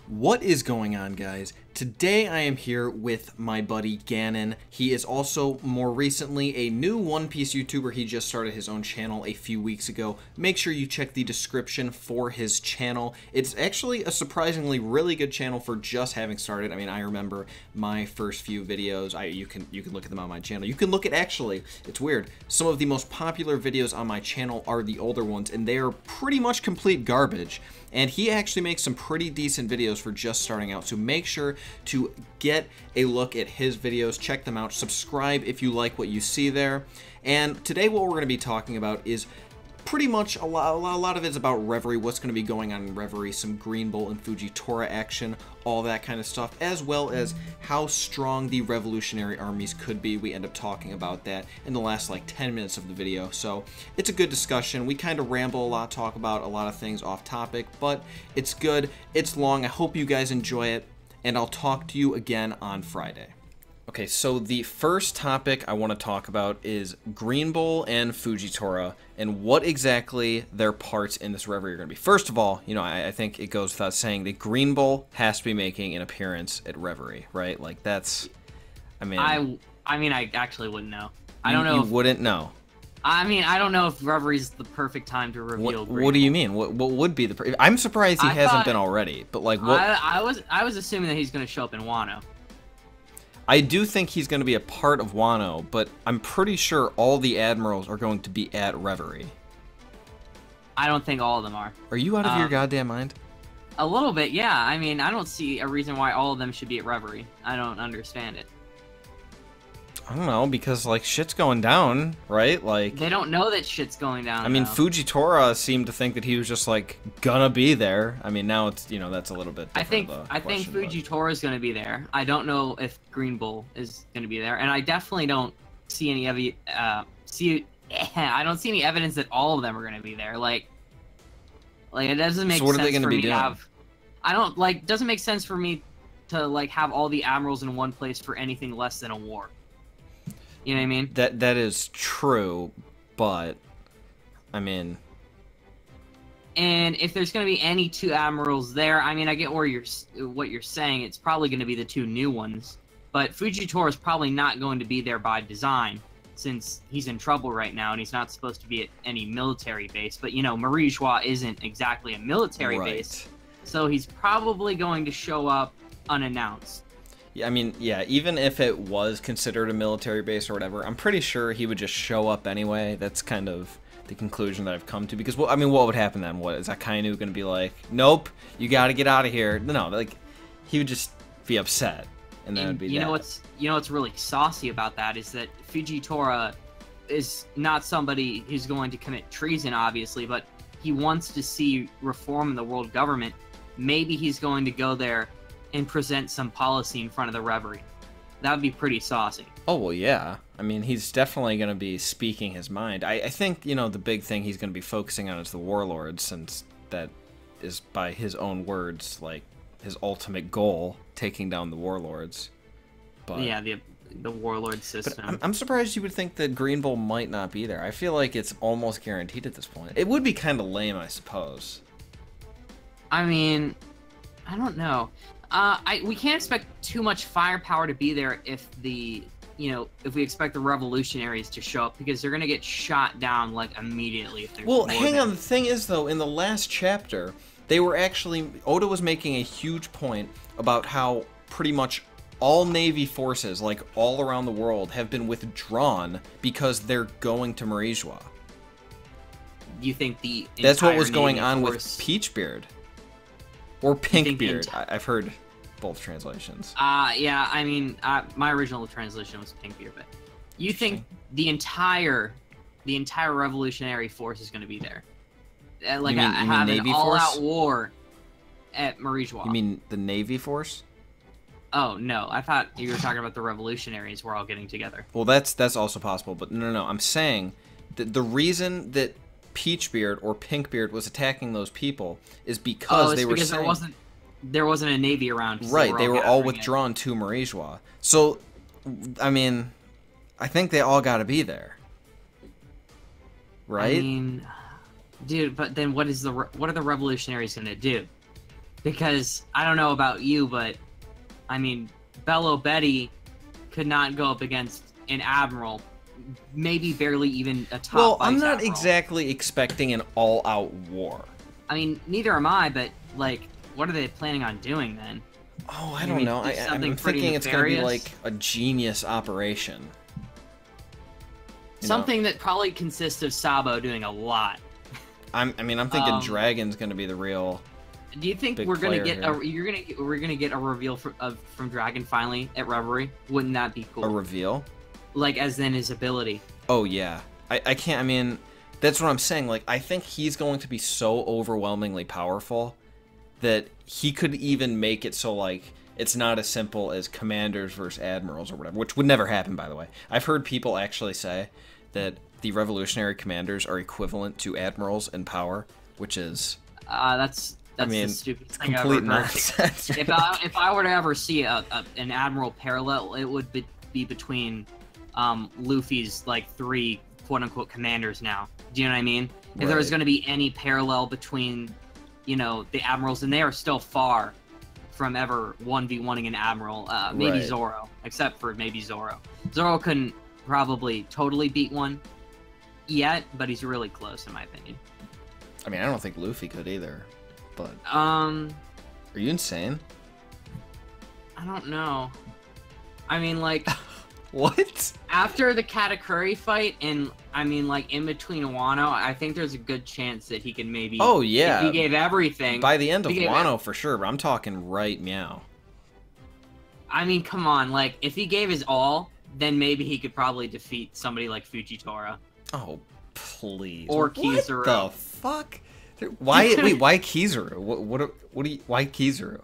What is going on, guys? Today I am here with my buddy Ganon. He is also more recently a new One Piece YouTuber. He just started his own channel a few weeks ago. Make sure you check the description for his channel. It's actually a surprisingly really good channel for just having started. I mean, I remember my first few videos. You can look at them on my channel. You can look at, actually, it's weird, some of the most popular videos on my channel are the older ones, and they are pretty much complete garbage. And he actually makes some pretty decent videos for just starting out, so make sure to get a look at his videos, check them out, subscribe if you like what you see there. And today what we're going to be talking about is pretty much a lot of it's about Reverie, what's going to be going on in Reverie, some Greenbull and Fujitora action, all that kind of stuff, as well as how strong the revolutionary armies could be. We end up talking about that in the last like 10 minutes of the video, so it's a good discussion. We kind of ramble a lot, talk about a lot of things off topic, but it's good, it's long. I hope you guys enjoy it, and I'll talk to you again on Friday. Okay, so the first topic I want to talk about is Greenbull and Fujitora and what exactly their parts in this Reverie are going to be. First of all, you know, I think it goes without saying that Greenbull has to be making an appearance at Reverie, right? Like, that's, I mean, I actually wouldn't know. I don't know. You wouldn't know. I mean, I don't know if Reverie's the perfect time to reveal Greenbull. What do you mean? What would be the? I'm surprised he hasn't been already. But like, what? I was assuming that he's going to show up in Wano. I do think he's going to be a part of Wano, but I'm pretty sure all the admirals are going to be at Reverie. I don't think all of them are. Are you out of your goddamn mind? A little bit, yeah. I mean, I don't see a reason why all of them should be at Reverie. I don't understand it. I don't know, because, like, shit's going down, right? Like, they don't know that shit's going down, I mean, Fujitora seemed to think that he was just, like, gonna be there. I mean, now it's, you know, that's a little bit different. I think Fujitora is gonna be there. I don't know if Greenbull is gonna be there, and I definitely don't see any I don't see any evidence that all of them are gonna be there. Like it doesn't make sense. So what are they gonna be doing? It doesn't make sense for me to, like, have all the admirals in one place for anything less than a war. You know what I mean? That is true, but I mean, and if there's going to be any two admirals there, I mean, I get what you're saying. It's probably going to be the two new ones, but Fujitora is probably not going to be there by design, since he's in trouble right now and he's not supposed to be at any military base. But you know, Marie-Joie isn't exactly a military base, so he's probably going to show up unannounced. I mean, yeah, even if it was considered a military base or whatever, I'm pretty sure he would just show up anyway. That's kind of the conclusion that I've come to. Because, well, I mean, what would happen then? What, is Akainu going to be like, nope, you got to get out of here? No, like, he would just be upset, and that would be you know what's really saucy about that is that Fujitora is not somebody who's going to commit treason, obviously, but he wants to see reform in the world government. Maybe he's going to go there and present some policy in front of the Reverie. That would be pretty saucy. Oh, well, yeah. I mean, he's definitely going to be speaking his mind. I think, you know, the big thing he's going to be focusing on is the warlords, since that is, by his own words, like, his ultimate goal, taking down the warlords. But yeah, the warlord system. But I'm surprised you would think that Greenbull might not be there. I feel like it's almost guaranteed at this point. It would be kind of lame, I suppose. I mean, I don't know. We can't expect too much firepower to be there if we expect the revolutionaries to show up, because they're gonna get shot down like immediately if they're. Well, hang on. The thing is, though, in the last chapter, they were actually, Oda was making a huge point about how pretty much all Navy forces, like all around the world, have been withdrawn because they're going to Marie-Joie. You think that's what was going on with Peachbeard? Or Pinkbeard. I've heard both translations. Yeah, I mean, my original translation was Pinkbeard, but you think the entire revolutionary force is going to be there? Like, have an all-out war at Marie-Joie. You mean the Navy force? Oh, no. I thought you were talking about the revolutionaries were all getting together. Well, that's also possible, but no. I'm saying that the reason that Peachbeard or Pinkbeard was attacking those people is because there wasn't a navy around. Right, they were all withdrawn to Marie-Joie. So, I mean, I think they all got to be there, right? I mean, dude, but then what are the revolutionaries gonna do? Because I don't know about you, but I mean, Bello Betty could not go up against an admiral, maybe barely even a top. Well, I'm not admiral. exactly expecting an all-out war. I mean, neither am I, but like, what are they planning on doing then? Oh, I don't know. I'm thinking it's going to be like a genius operation. Something that probably consists of Sabo doing a lot. I mean, I'm thinking Dragon's going to be the real. Do you think we're gonna get we're gonna get a reveal from Dragon finally at Reverie? Wouldn't that be cool? A reveal? Like, as in his ability. Oh yeah. I can't. I mean, that's what I'm saying. Like, I think he's going to be so overwhelmingly powerful that he could even make it so like it's not as simple as commanders versus admirals or whatever, which would never happen, by the way. I've heard people actually say that the revolutionary commanders are equivalent to admirals in power, which is that's the stupidest thing I've complete ever heard. nonsense. If I were to ever see an admiral parallel, it would be between Luffy's like 3 quote-unquote commanders now. Do you know what I mean? Right. If there was going to be any parallel between, you know, the admirals, and they are still far from ever 1v1ing an admiral, maybe right. Zoro, except for maybe Zoro. Zoro couldn't probably totally beat one yet, but he's really close in my opinion. I mean, I don't think Luffy could either, but... Are you insane? I don't know. I mean, like... What? After the Katakuri fight, and I mean, like, in between Wano, I think there's a good chance that he can maybe... Oh, yeah. If he gave everything... By the end of Wano, for sure, but I'm talking right meow. I mean, come on, like, if he gave his all, then maybe he could probably defeat somebody like Fujitora. Oh, please. Or Kizaru. What the fuck? Why Kizaru? What do you... Why Kizaru?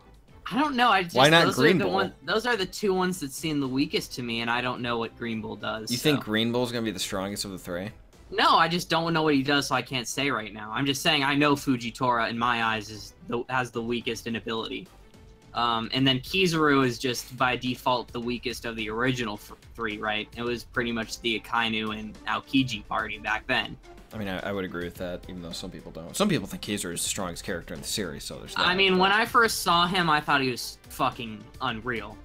I don't know. Why not Greenbull? Those are the 2 ones that seem the weakest to me, and I don't know what Greenbull does. You think Greenbull's gonna be the strongest of the 3? No, I just don't know what he does, so I can't say right now. I'm just saying I know Fujitora, in my eyes, has the weakest in ability. And then Kizaru is just, by default, the weakest of the original 3, right? It was pretty much the Akainu and Aokiji party back then. I mean, I would agree with that, even though some people don't. Some people think Kizaru is the strongest character in the series, so there's that. I mean, when I first saw him, I thought he was fucking unreal.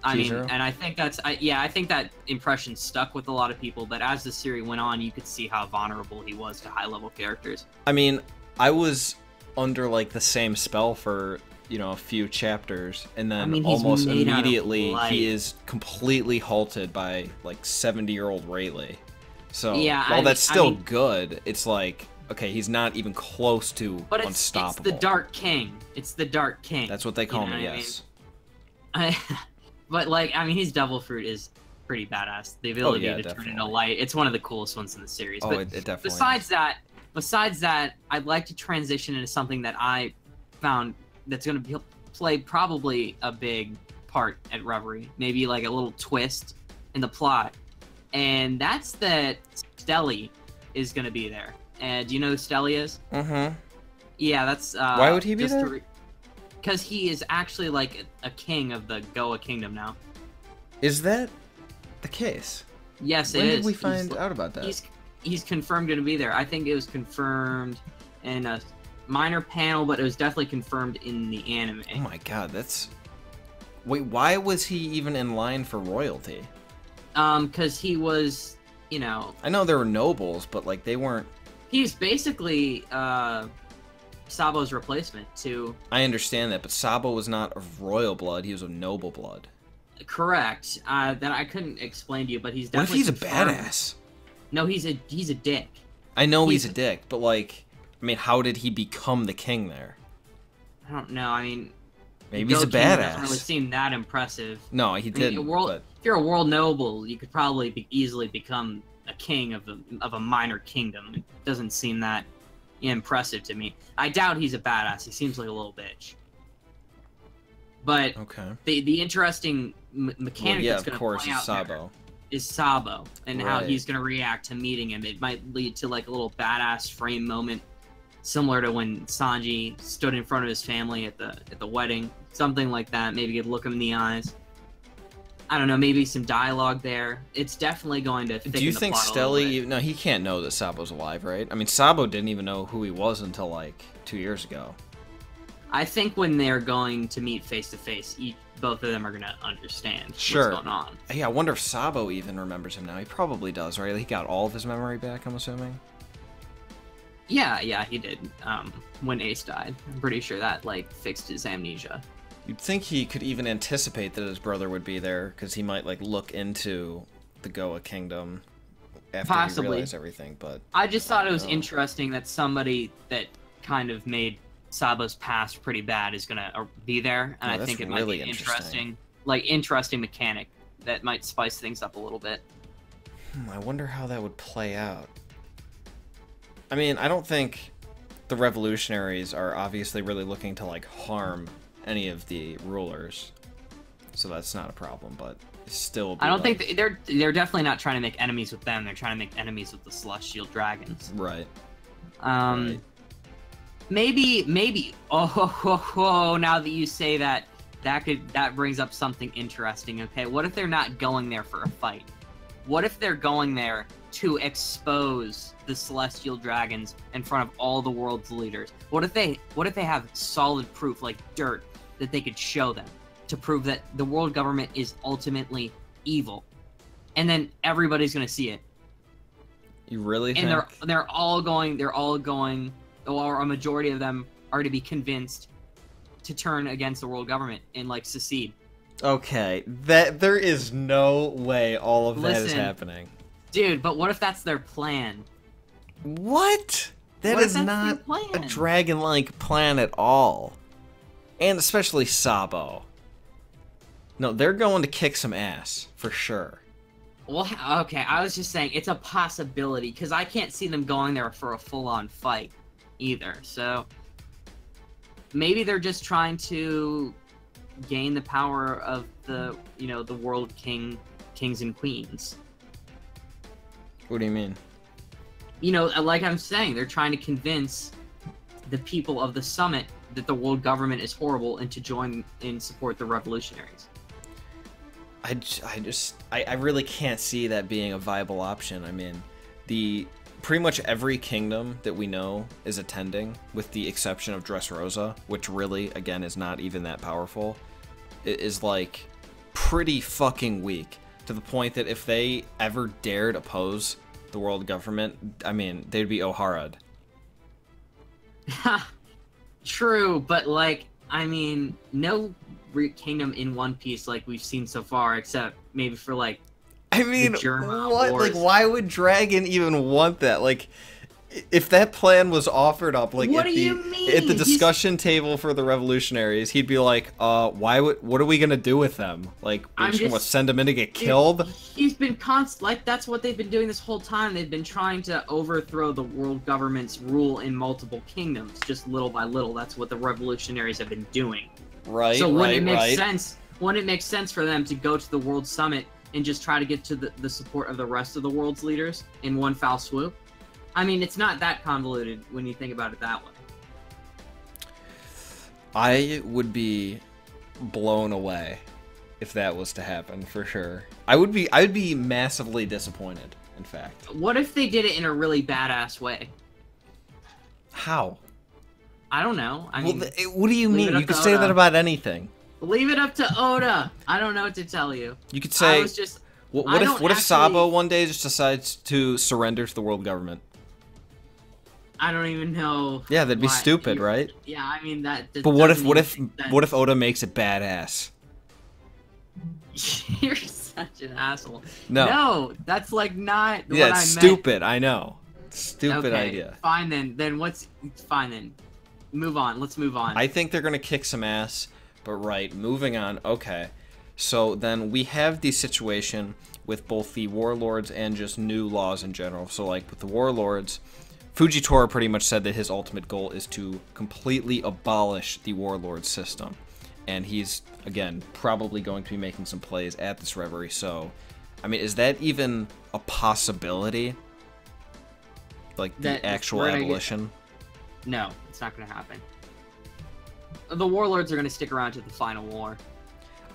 I mean, and I think I think that impression stuck with a lot of people, but as the series went on, you could see how vulnerable he was to high-level characters. I mean, I was under, like, the same spell for, you know, a few chapters, and then almost immediately he is completely halted by, like, 70-year-old Rayleigh. So, yeah, while that's still good, it's like, okay, he's not even close to unstoppable. It's the Dark King. It's the Dark King. That's what they call me, yes. But, like, I mean, his Devil Fruit is pretty badass. The ability to turn into light. It's one of the coolest ones in the series. Oh, but it definitely besides that, I'd like to transition into something that I found that's going to play probably a big part at Reverie. Maybe, like, a little twist in the plot. And that's that Stelly is going to be there. And do you know who Stelly is? Mm-hmm. Yeah, that's... Why would he be there? Because he is actually, like, a king of the Goa Kingdom now. Is that the case? Yes, it is. When did we find out about that? He's confirmed going to be there. I think it was confirmed in a minor panel, but it was definitely confirmed in the anime. Oh my god, that's... Wait, why was he even in line for royalty? Because he was, you know... I know there were nobles, but, like, they weren't... He's basically, Sabo's replacement, too. I understand that, but Sabo was not of royal blood, he was of noble blood. Correct. That I couldn't explain to you, but he's definitely... What if he's a badass? No, he's a dick. I know he's a dick, but, like, I mean, how did he become the king there? I don't know, I mean... Maybe he's a badass. Doesn't really seem that impressive. No, he didn't. If you're a world noble, you could probably easily become a king of a minor kingdom. It doesn't seem that impressive to me. I doubt he's a badass. He seems like a little bitch. But the interesting mechanic that's going to play out there is Sabo and how he's going to react to meeting him. It might lead to like a little badass frame moment, similar to when Sanji stood in front of his family at the wedding, something like that. Maybe you could look him in the eyes. I don't know, maybe some dialogue there. It's definitely going to thicken the plot. Do you think Stelly... No, he can't know that Sabo's alive, right? I mean, Sabo didn't even know who he was until, like, 2 years ago. I think when they're going to meet face to face, both of them are gonna understand what's going on. Yeah, I wonder if Sabo even remembers him now. He probably does, right? He got all of his memory back, I'm assuming. Yeah, he did. When Ace died, I'm pretty sure that like fixed his amnesia. You'd think he could even anticipate that his brother would be there, because he might like look into the Goa Kingdom after he realized everything. But I just thought it was interesting that somebody that kind of made Sabo's past pretty bad is gonna be there, and I think it might be interesting mechanic that might spice things up a little bit. I wonder how that would play out. I mean, I don't think the revolutionaries are obviously really looking to like harm any of the rulers, so that's not a problem. But still, I don't think they're definitely not trying to make enemies with them. They're trying to make enemies with the celestial dragons. Right. Right. Maybe. Oh, now that you say that, that brings up something interesting. Okay, what if they're not going there for a fight? What if they're going there to expose the celestial dragons in front of all the world's leaders? What if they have solid proof, like dirt, that they could show them to prove that the world government is ultimately evil, and then everybody's gonna see it? You really think? And they're all going, or a majority of them are to be convinced to turn against the world government and like secede. Okay, there is no way all of that is happening. Dude, but what if that's their plan? What? That is not a dragon-like plan at all. And especially Sabo. No, they're going to kick some ass, for sure. Well, okay, I was just saying, it's a possibility, because I can't see them going there for a full-on fight, either, so... Maybe they're just trying to gain the power of the, the world kings and queens. What do you mean? Like I'm saying, they're trying to convince the people of the summit that the world government is horrible and to join and support the revolutionaries. I really can't see that being a viable option. I mean, pretty much every kingdom that we know is attending, with the exception of Dressrosa, which really, again, is not even that powerful, is like pretty fucking weak, to the point that if they ever dared oppose the world government, I mean, they'd be Ohara'd. True, but like, I mean, no kingdom in One Piece like we've seen so far, except maybe for like, I mean, what? Like, why would Dragon even want that? Like, if that plan was offered up, like, at the discussion table for the revolutionaries, he'd be like, what are we gonna do with them? Like, we're just gonna send them in to get killed? He's been like, that's what they've been doing this whole time. They've been trying to overthrow the world government's rule in multiple kingdoms, just little by little. That's what the revolutionaries have been doing. Right, so wouldn't it make sense for them to go to the World Summit and just try to get to the support of the rest of the world's leaders in one foul swoop? I mean, it's not that convoluted when you think about it that way. I would be blown away if that was to happen, for sure. I would be massively disappointed, in fact. What if they did it in a really badass way? How? I don't know. I mean, what do you mean? You could say that about anything. Leave it up to Oda. I don't know what to tell you. You could say, what if Sabo one day just decides to surrender to the world government? I don't even know. Yeah, that'd be stupid, right? Yeah, I mean that. But what if Oda makes it badass? You're such an asshole. No, that's like not. Yeah, what it's I stupid. I know. Stupid idea. Fine then. Fine then. Move on. Let's move on. I think they're gonna kick some ass. But right, moving on. Okay, so then we have the situation with both the warlords and just new laws in general. So like with the warlords, Fujitora pretty much said that his ultimate goal is to completely abolish the warlord system. And he's, again, probably going to be making some plays at this Reverie. So, I mean, is that even a possibility? Like, the actual abolition? No, it's not going to happen. The warlords are going to stick around to the final war.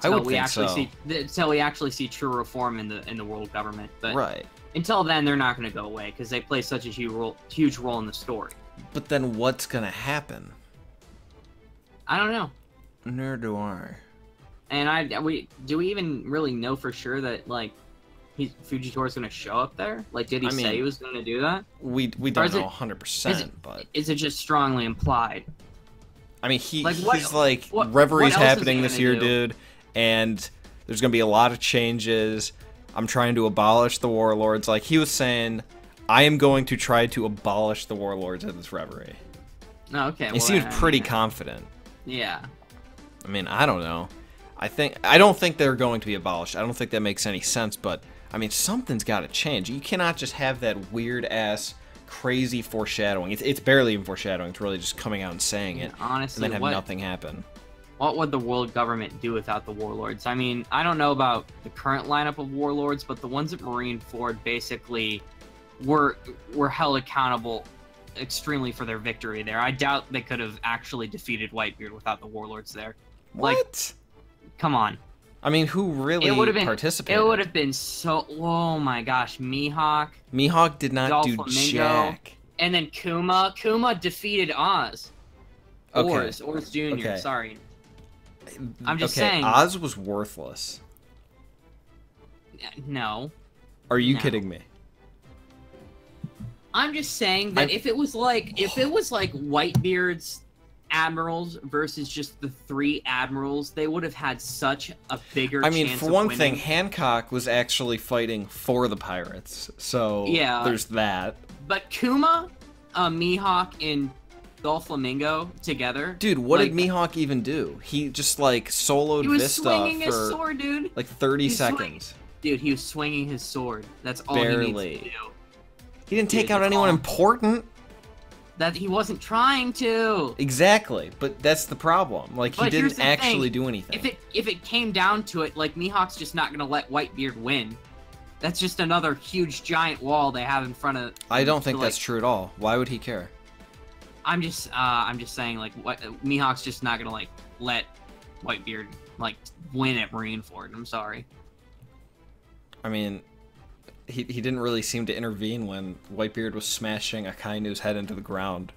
I would think so. Until we actually see true reform in the world government. But right. Until then, they're not going to go away, because they play such a huge role in the story. But then what's going to happen? I don't know. Neither do I. And do we even really know for sure that like Fujitora's gonna show up there? Like, did he say he was gonna do that? We don't know 100%, but is it just strongly implied? I mean, he's like, what Reverie's else is he happening this gonna year, do? dude, and there's gonna be a lot of changes. I'm trying to abolish the warlords. Like, he was saying, I am going to try to abolish the warlords at this Reverie. Oh, okay. He seemed pretty confident. Yeah. I mean, I don't know. I don't think they're going to be abolished. I don't think that makes any sense, but I mean, something's got to change. You cannot just have that weird ass crazy foreshadowing. It's barely even foreshadowing. It's really just coming out and saying it, honestly, and then have nothing happen. What would the world government do without the warlords? I mean, I don't know about the current lineup of warlords, but the ones at Marineford basically were held accountable extremely for their victory there. I doubt they could have actually defeated Whitebeard without the warlords there. What? Like, come on. I mean, who really participated? It would have been so... Oh my gosh, Mihawk. Mihawk did not do jack. And then Kuma. Kuma defeated Oz. Okay. Oz Jr., okay. Sorry. I'm just saying... Oz was worthless. No. Are you kidding me? I'm just saying that if it was like Whitebeard's admirals versus just the 3 admirals, they would have had such a bigger chance. I mean, for one thing, Hancock was actually fighting for the pirates, so yeah, there's that. But Kuma, Mihawk, and Doflamingo together. Dude, what did Mihawk even do? He just like soloed Vista swinging for his sword, dude. Like 30 seconds. Dude, he was swinging his sword. That's all Barely. he needs to do. He didn't take out anyone important. That he wasn't trying to. Exactly, but that's the problem. Like, he didn't actually do anything. If it came down to it, like, Mihawk's just not gonna let Whitebeard win. That's just another huge giant wall they have in front of. I don't think that's true at all. Why would he care? I'm just saying, like, Mihawk's just not gonna like let Whitebeard like win at Marineford. I'm sorry. I mean, he didn't really seem to intervene when Whitebeard was smashing Akainu's head into the ground.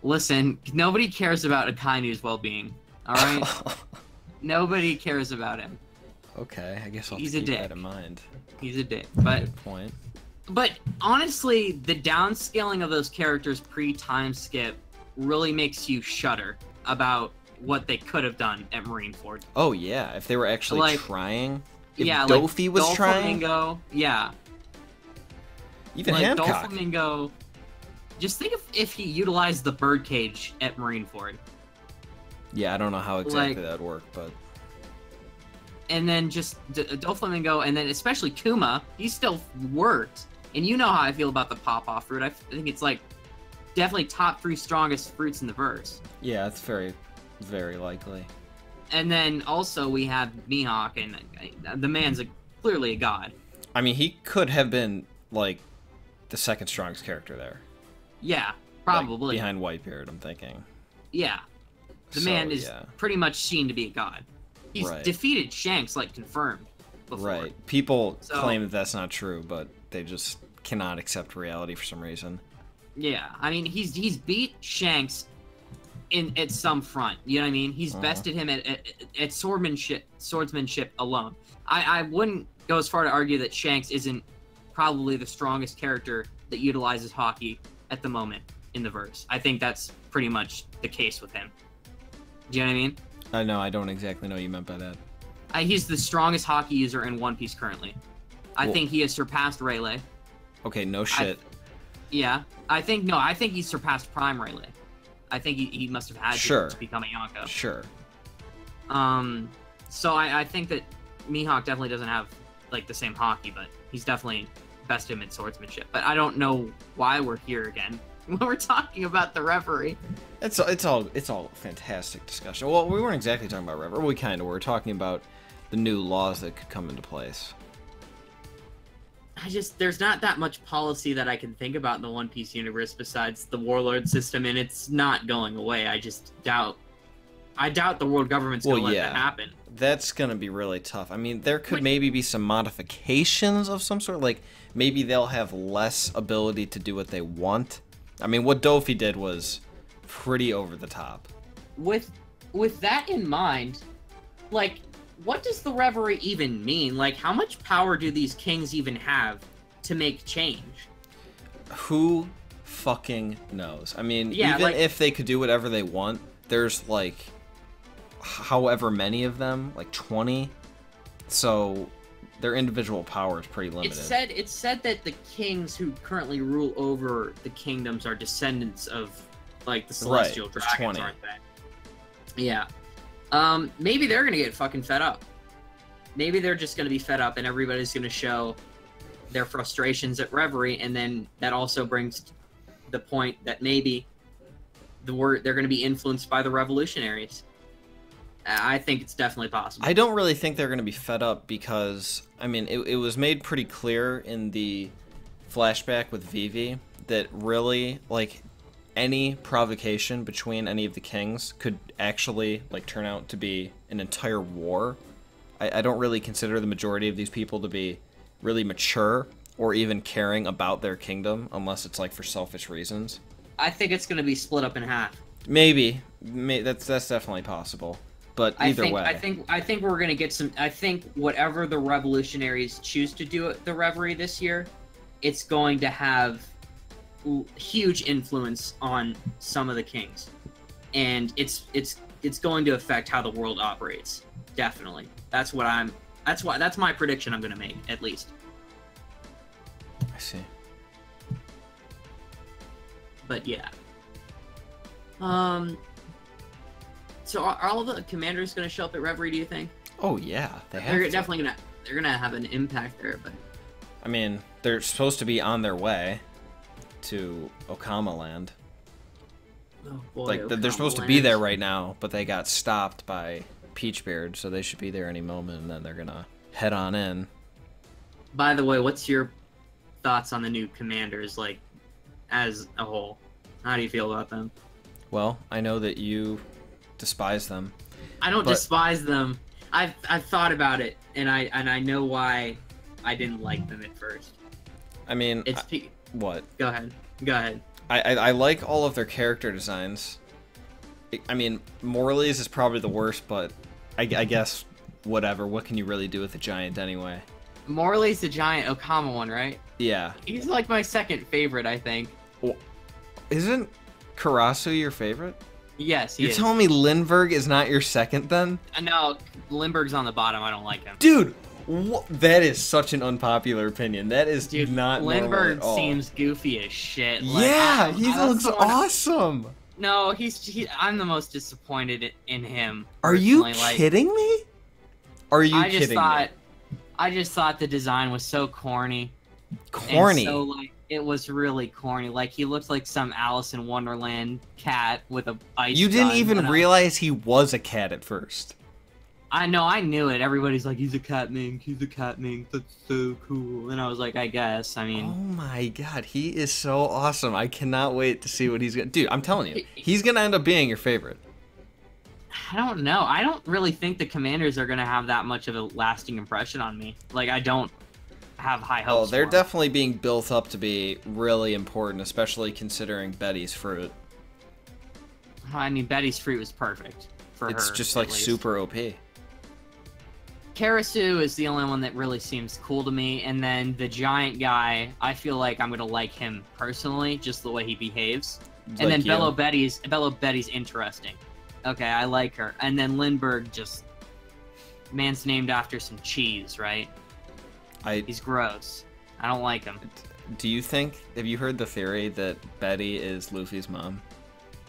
Listen, nobody cares about Akainu's well-being, alright? Nobody cares about him. Okay, I guess I'll keep that in mind. He's a dick, but... Good point. But, honestly, the downscaling of those characters pre-time skip really makes you shudder about what they could have done at Marineford. Oh, yeah, if they were actually like, trying... If yeah, Dofi was trying? Doflamingo, yeah. Even like Hancock. Doflamingo, just think if he utilized the birdcage at Marineford. Yeah, I don't know how exactly that would work, but... And then just Doflamingo, and then especially Kuma, he still worked. And you know how I feel about the pop-off fruit. I think it's like definitely top 3 strongest fruits in the verse. Yeah, it's very, very likely. And then also we have Mihawk, and the man's clearly a god. I mean, he could have been, like, the 2nd strongest character there. Yeah, probably. Like, behind Whitebeard, I'm thinking. Yeah. The man is pretty much seen to be a god. He's defeated Shanks, like, confirmed before. Right. People claim that that's not true, but they just cannot accept reality for some reason. Yeah, I mean, he's beat Shanks at some front, you know what I mean? He's bested him at swordsmanship alone. I wouldn't go as far to argue that Shanks isn't probably the strongest character that utilizes hockey at the moment in the verse. I think that's pretty much the case with him. Do you know what I mean? No, I don't exactly know what you meant by that. He's the strongest hockey user in One Piece currently. I think he has surpassed Rayleigh. Okay, no shit. I think he's surpassed Prime Rayleigh. I think he must have had to become a Yonko. Sure. So I think that Mihawk definitely doesn't have like the same hockey, but he's definitely bested him in swordsmanship. But I don't know why we're here again when we're talking about the Reverie. It's all fantastic discussion. Well, we weren't exactly talking about Reverie. We kind of were talking about the new laws that could come into place. There's not that much policy that I can think about in the One Piece universe besides the warlord system, and it's not going away. I doubt the world government's gonna let that happen. That's gonna be really tough. I mean, there could maybe be some modifications of some sort, like maybe they'll have less ability to do what they want. I mean, what Dofi did was pretty over the top. With with that in mind, like, what does the Reverie even mean? Like, how much power do these kings even have to make change? Who fucking knows? I mean, Yeah, even like, if they could do whatever they want, there's like however many of them, like 20. So their individual power is pretty limited. It's said that the kings who currently rule over the kingdoms are descendants of, like, the celestial dragons, 20. aren't they? Yeah. Maybe they're gonna get fucking fed up. Maybe they're just gonna be fed up, and everybody's gonna show their frustrations at Reverie, and then that also brings the point that maybe they're gonna be influenced by the revolutionaries. I think it's definitely possible. I don't really think they're going to be fed up because, I mean, it was made pretty clear in the flashback with Vivi that really, like, any provocation between any of the kings could actually, like, turn out to be an entire war. I don't really consider the majority of these people to be really mature or even caring about their kingdom unless it's, like, for selfish reasons. I think it's going to be split up in half. Maybe. That's definitely possible. But either way, I think we're gonna get some. I think whatever the revolutionaries choose to do at the Reverie this year, it's going to have huge influence on some of the kings, and it's going to affect how the world operates. Definitely, that's my prediction. I'm gonna make, at least. I see. But yeah. So are all the commanders going to show up at Reverie, do you think? Oh yeah, They're definitely gonna have an impact there, but I mean, they're supposed to be on their way to Okama Land. oh boy, Like they're supposed to be there right now, but they got stopped by Peachbeard, so they should be there any moment, and then they're gonna head on in. By the way, what's your thoughts on the new commanders, like, as a whole? How do you feel about them? Well, I know that you despise them. I don't despise them. I've thought about it, and I know why I didn't like them at first. I mean, It's what? Go ahead. Go ahead. I like all of their character designs. I mean, Morley's is probably the worst, but I guess whatever. What can you really do with a giant anyway? Morley's the giant Okama one, right? Yeah. He's like my second favorite, I think. Well, isn't Karasu your favorite? Yes, You're telling me Lindbergh is not your second then? No, Lindbergh's on the bottom. I don't like him. Dude, that is such an unpopular opinion. That is not Lindbergh normal at all. Seems goofy as shit. Like, yeah, he looks awesome. No, I'm the most disappointed in him. Are you like, kidding me? Are you kidding me? I just thought the design was so corny. Corny. And so, like, it was really corny. Like, he looked like some Alice in Wonderland cat with a ice You didn't gun, even realize he was a cat at first. I know, I knew it. Everybody's like, he's a cat mink, he's a cat mink, that's so cool. And I was like, I guess, I mean... Oh my god, he is so awesome. I cannot wait to see what he's gonna... Dude, I'm telling you, he's gonna end up being your favorite. I don't know. I don't really think the commanders are gonna have that much of a lasting impression on me. Like, I don't have high hopes. Oh, they're definitely being built up to be really important, especially considering Betty's fruit. I mean, Betty's fruit was perfect for her. It's just like super OP. Karasu is the only one that really seems cool to me, and then the giant guy, I feel like I'm gonna like him personally, just the way he behaves. And then Bello Betty's interesting. Okay, I like her. And then Lindbergh, just man's named after some cheese, right? He's gross. I don't like him. Do you think? Have you heard the theory that Betty is Luffy's mom?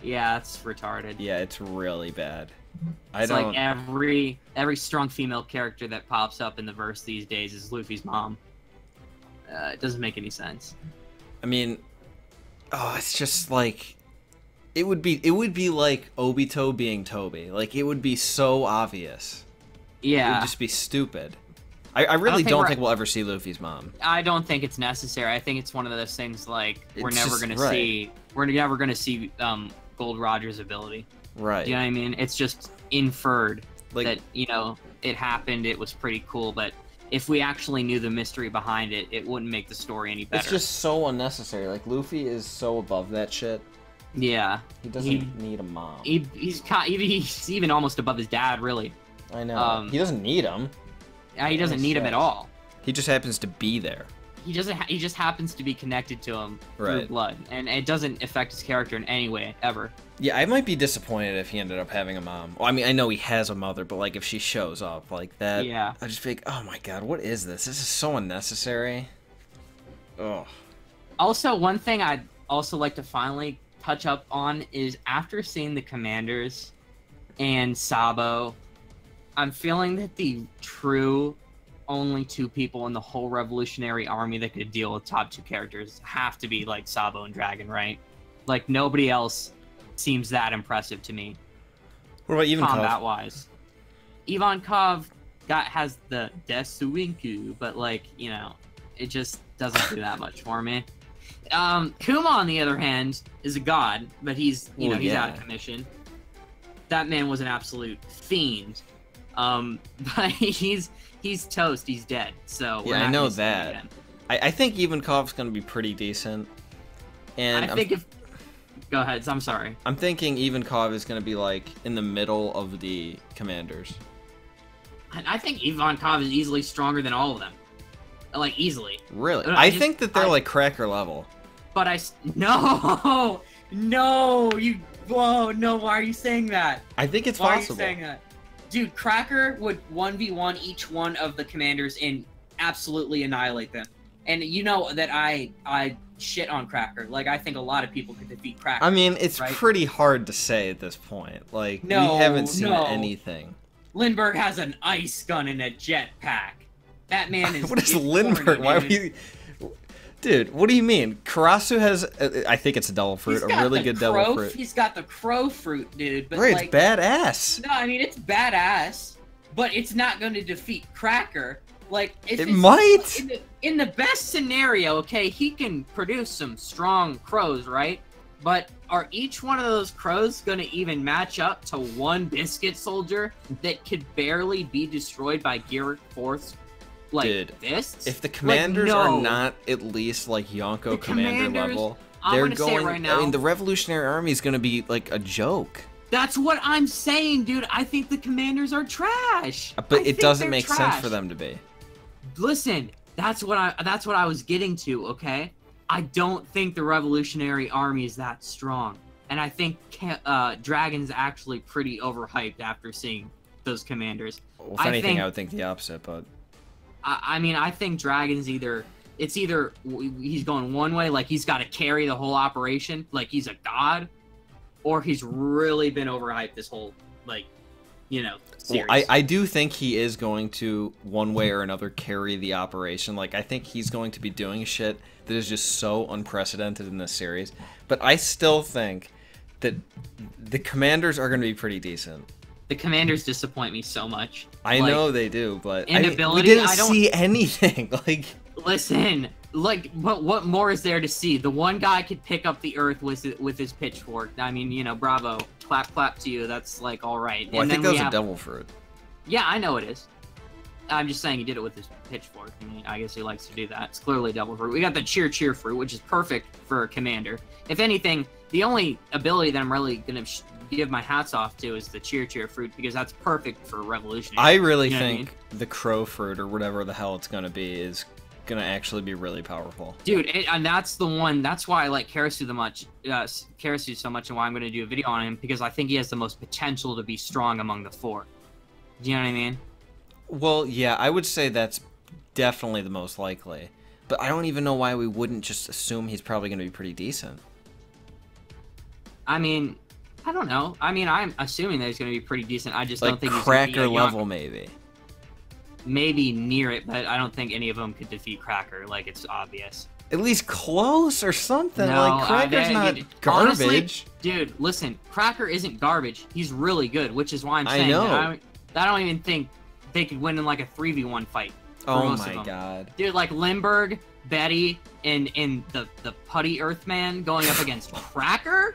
Yeah, it's retarded. Yeah, it's really bad. It's like every strong female character that pops up in the verse these days is Luffy's mom. It doesn't make any sense. I mean, oh, it's just like it would be like Obito being Toby. Like it would be so obvious. Yeah, it would just be stupid. I really don't think we'll ever see Luffy's mom. I don't think it's necessary. I think it's one of those things like we're never gonna see Gold Roger's ability. Right. You know what I mean? It's just inferred like, that, you know, it happened, it was pretty cool, but if we actually knew the mystery behind it, it wouldn't make the story any better. It's just so unnecessary. Like, Luffy is so above that shit. Yeah. He doesn't need a mom. He's even almost above his dad, really. I know. He doesn't need him. He doesn't need him at all. He just happens to be there. He just happens to be connected to him through Right. blood, and it doesn't affect his character in any way ever. Yeah, I might be disappointed if he ended up having a mom. Well, I mean, I know he has a mother, but like if she shows up like that, Yeah. I just think, oh my god, what is this? This is so unnecessary. Oh. Also, one thing I'd also like to finally touch up on is after seeing the Commanders and Sabo, I'm feeling that the true only two people in the whole Revolutionary Army that could deal with top two characters have to be like Sabo and Dragon, right? Like nobody else seems that impressive to me. What about Ivankov? Combat-wise, Ivankov has the Desuinku, but like it just doesn't do that much for me. Kuma, on the other hand, is a god, but he's he's out of commission. That man was an absolute fiend. But he's toast. He's dead. So yeah, I know that. I think Ivankov's gonna be pretty decent. And go ahead. I'm sorry. I'm thinking Ivankov is gonna be like in the middle of the Commanders. I think Ivankov is easily stronger than all of them. Like easily. Really? I think that they're like Cracker level. But no, whoa, no. Why are you saying that? I think it's possible. Why possible. are you saying that? Dude, Cracker would 1v1 each one of the Commanders and absolutely annihilate them. And you know that I shit on Cracker. Like, I think a lot of people could defeat Cracker. I mean, it's right? pretty hard to say at this point. Like, we haven't seen anything. Lindbergh has an ice gun and a jetpack. That man is... What is Lindbergh? Why would you... Dude, what do you mean? Karasu has, I think it's a devil fruit, a really good devil fruit. He's got the crow fruit, dude. But right, like, it's badass. No, I mean, it's badass, but it's not going to defeat Cracker. Like, if it might. In the best scenario, okay, he can produce some strong crows, right? But are each one of those crows going to even match up to one biscuit soldier that could barely be destroyed by Gear Force? Like fists? If the Commanders are not at least like Yonko Commander level, they're going. Right now, I mean, the Revolutionary Army is going to be like a joke. That's what I'm saying, dude. I think the Commanders are trash. But it doesn't make sense for them to be. Listen, that's what I was getting to. Okay, I don't think the Revolutionary Army is that strong, and I think Dragon's actually pretty overhyped after seeing those Commanders. Well, if anything, I would think the opposite, but. I mean, I think Dragon's either he's going one way, like he's got to carry the whole operation, like he's a god, or he's really been overhyped this whole, like, series. Well, I do think he is going to, one way or another, carry the operation. Like, I think he's going to be doing shit that is just so unprecedented in this series. But I still think that the Commanders are going to be pretty decent. The Commanders disappoint me so much. I know they do, but we didn't see anything. Like, listen, like, what more is there to see? The one guy could pick up the earth with his pitchfork. I mean, bravo, clap to you. That's like all right. Well, I think that was a devil fruit. Yeah, I know it is. I'm just saying he did it with his pitchfork. I mean, I guess he likes to do that. It's clearly devil fruit. We got the cheer fruit, which is perfect for a commander. If anything, the only ability that I'm really gonna give my hats off to is the cheer fruit, because that's perfect for revolutionary. I really think the crow fruit, or whatever the hell it's gonna be, is gonna actually be really powerful, dude. And that's the one. That's why I like Karasu so much, and why I'm gonna do a video on him, because I think he has the most potential to be strong among the four. Do you know what I mean? Well, yeah, I would say that's definitely the most likely, but I don't even know why we wouldn't just assume he's probably gonna be pretty decent. I mean, I don't know. I mean, I'm assuming that he's going to be pretty decent. I just don't think he's Cracker going to be level, maybe. Maybe near it, but I don't think any of them could defeat Cracker. Like, it's obvious. At least close or something. No, like, Cracker's not garbage. Honestly, dude, listen. Cracker isn't garbage. He's really good, which is why I'm saying that I don't even think they could win in, like, a 3v1 fight. Oh, my God. Dude, like, Lindbergh, Betty, and the Putty Earthman going up against Cracker?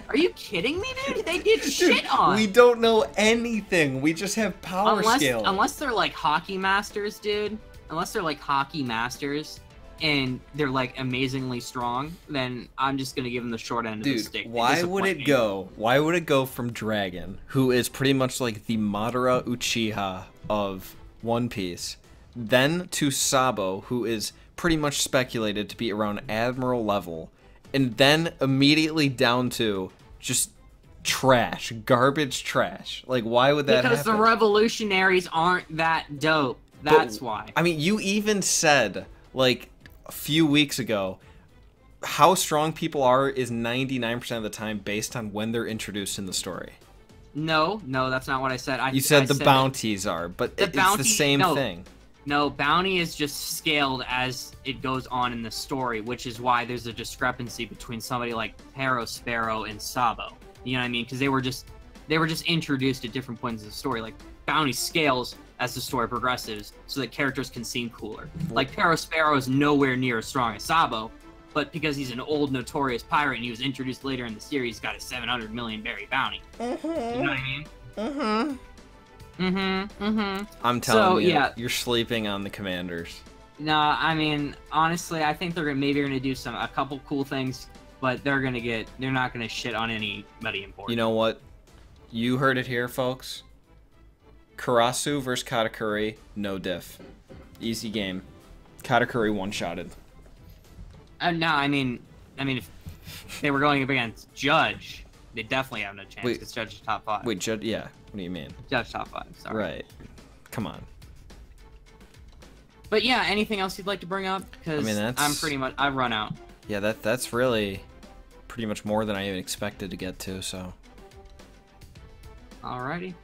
Are you kidding me, dude? They get shit on. We don't know anything. We just have power scale. Unless they're like hockey masters, dude. Unless they're like hockey masters, and they're like amazingly strong, then I'm just gonna give them the short end of the stick. Why would it go? Why would it go from Dragon, who is pretty much like the Madara Uchiha of One Piece, then to Sabo, who is pretty much speculated to be around Admiral level, and then immediately down to just trash, garbage trash? Like, why would that happen? Because the revolutionaries aren't that dope. That's why. I mean, you even said, like, a few weeks ago, how strong people are is 99% of the time based on when they're introduced in the story. No, that's not what I said. You said the bounties are, but it's the same thing. No, bounty is just scaled as it goes on in the story, which is why there's a discrepancy between somebody like Pero, Sparrow, and Sabo. You know what I mean? Because they were just introduced at different points in the story. Like, bounty scales as the story progresses so that characters can seem cooler. Like, Pero Sparrow is nowhere near as strong as Sabo, but because he's an old notorious pirate and he was introduced later in the series, he's got a 700 million berry bounty. You know what I mean? I'm telling you, you're sleeping on the commanders. No, I mean, honestly, I think they're maybe gonna do a couple cool things, but they're not gonna shit on anybody important. You know what? You heard it here, folks. Karasu versus Katakuri, no diff. Easy game. Katakuri one-shotted. No, I mean, if they were going up against Judge, they definitely have no chance because Judge is top 5. Wait, Judge? Yeah. What do you mean? Judge top 5. Sorry. Right. Come on. But yeah, anything else you'd like to bring up? Because I've run out. Yeah, that's really pretty much more than I even expected to get to. So. Alrighty.